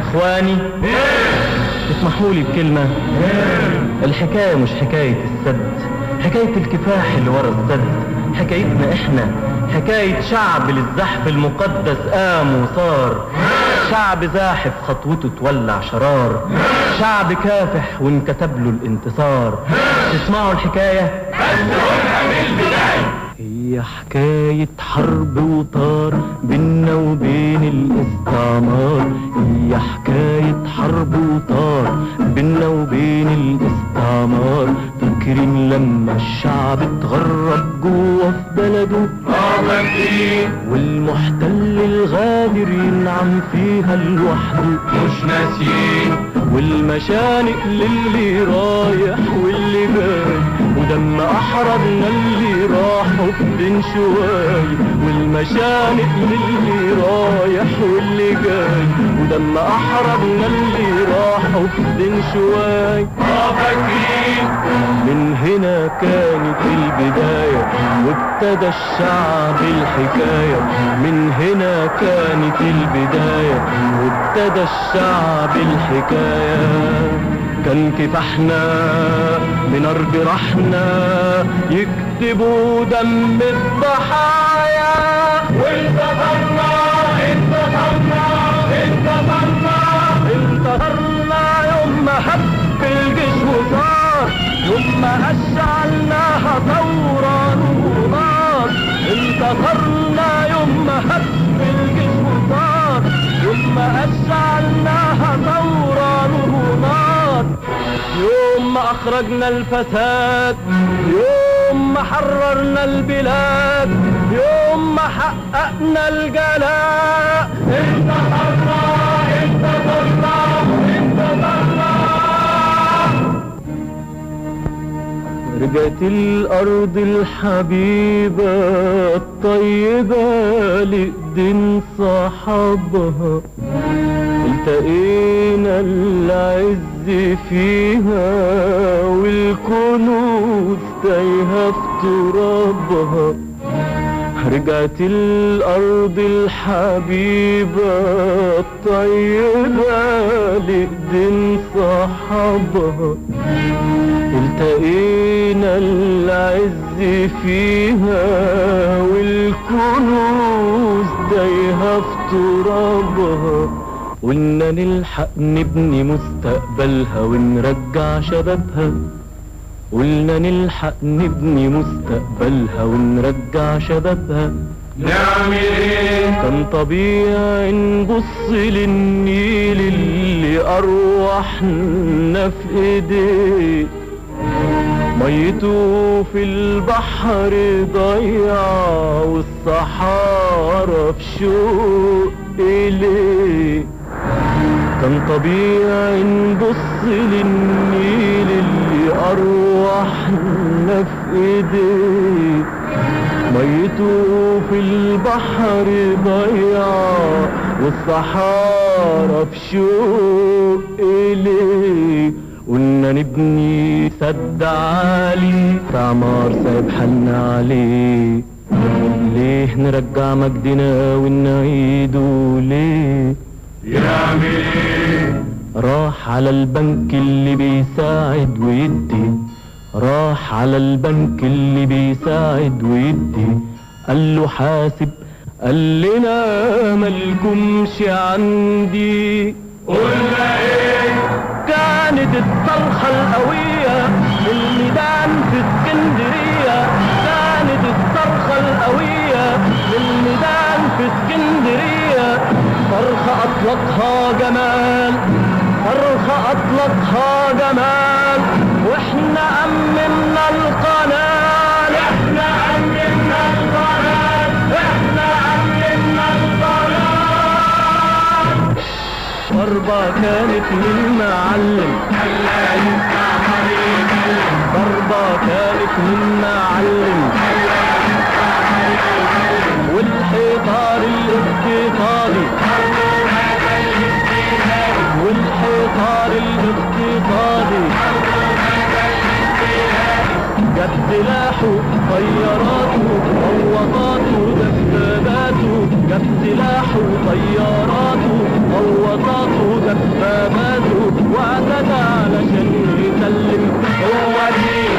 اخواني اسمحوا لي بكلمة. الحكاية مش حكاية السد، حكاية الكفاح اللي ورا السد، حكايتنا احنا، حكاية شعب للزحف المقدس قام وصار، شعب زاحف خطوته تولع شرار، شعب كافح وانكتب له الانتصار. تسمعوا الحكاية؟ بس قولها من البداية. هي حكاية حرب وطار بينا وبين الاستعمار، هي حكاية حرب وطار بينا وبين الاستعمار. فاكرين لما الشعب اتغرب جوه في بلده والمحتل الغادر ينعم فيها لوحده مش ناسيين، والمشانق للي رايح واللي جاي، ودم احرجنا اللي راحوا في بين شواي، والمشانق للي رايح واللي جاي، ودم احرجنا اللي راحوا في بين شواي. فاكرين من هنا كانت البداية وابتدى الشعب الحكاية، من هنا كانت البداية وابتدى الشعب الحكاية. كان كفاحنا بنار جراحنا يكتبوا دم الضحايا، وانتصرنا انتصرنا انتصرنا انتصرنا يوم ما هب الجيش وصار، يوم ما اشعلناها ثورة ونار. انتصرنا يوم ما هب الجيش وصار، يوم ما اشعلناها ثورة ونار. يوم ما اخرجنا الفساد، يوم ما حررنا البلاد، يوم ما حققنا الجلاء. انتصرنا انتصرنا انتصرنا. رجعت الارض الحبيبة الطيبة لإيدين صحابها، التقينا العز فيها والكنوز تايهة في ترابها. رجعت الارض الحبيبة الطيبة لإيدين صحابها، التقينا العز فيها والكنوز تايهة في ترابها. قلنا نلحق نبني مستقبلها ونرجع شبابها، قلنا نلحق نبني مستقبلها ونرجع شبابها. نعمل ايه؟ كان طبيعي نبص للنيل اللي ارواحنا في ايديه، ميته في البحر ضيعة والصحارى في شوق إليه. كان طبيعي نبص للنيل اللي أرواحنا في إيديه، ميته في البحر ضيعة والصحارى في شوق إليه. قلنا نبني سد عالي استعمار سايب حالنا عليه، ليه نرجع مجدنا ونعيده ليه؟ يعمل ايه؟ راح على البنك اللي بيساعد ويدي، راح على البنك اللي بيساعد ويدي، قال له حاسب، قال لنا مالكمش عندي. قلنا ايه؟ كانت الصرخة القوية في الميدان في اسكندرية، كانت الصرخة القوية في الميدان في اسكندرية. صرخة أطلقها جمال، صرخة أطلقها جمال، واحنا أمنا القناة، احنا أمنا القناة، احنا أمنا القناة. ضربة كانت من معلم، خلى يسمع طريق كلم، ضربة كانت من معلم، خلى يسمع طريق كلم. والحيطان الاقتصادي، برضو هذا الاستيلاء، والحيطان الاقتصادي برضو هذا الاستيلاء. جاب سلاحه طياراته غواصاته دباباته، جاب سلاحه طياراته غواصاته دباباته، واعتدى علشان يسلم. هو دين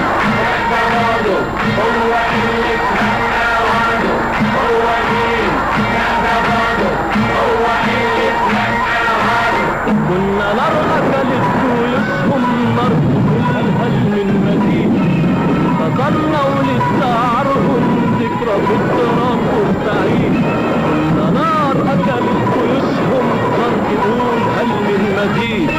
اعتراضه، هو اللي اتمنى وعده، هو دين اعتراضه، هو اللي اتمنى وعده. كنا نار أكلت جيوشهم نار كلها من مدينة، انتصرنا ولسعرهم ذكرى في التراب والسعيد. كنا نار أكلت جيوشهم نار تقول هل من مزيد،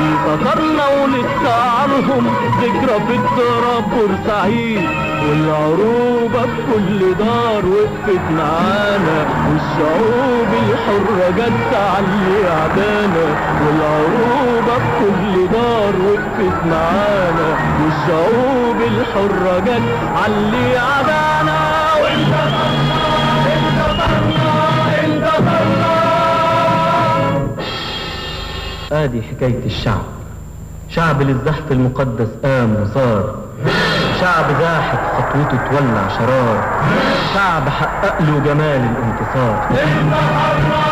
انتصرنا ولسعرهم ذكرى في التراب بورسعيد. والعروبة بكل دار وقفت معانا، والشعوب الحرة جت تعلي عدانا. والعروبة بكل دار وقفت معانا، والشعوب الحرة جت علي عدانا. انتصرنا انتصرنا انتصرنا. ادي حكاية الشعب، شعب للزحف المقدس قام وصار، شعب زاحف خطوته تولع شرار، شعب حقق له جمال الانتصار. انتصرنا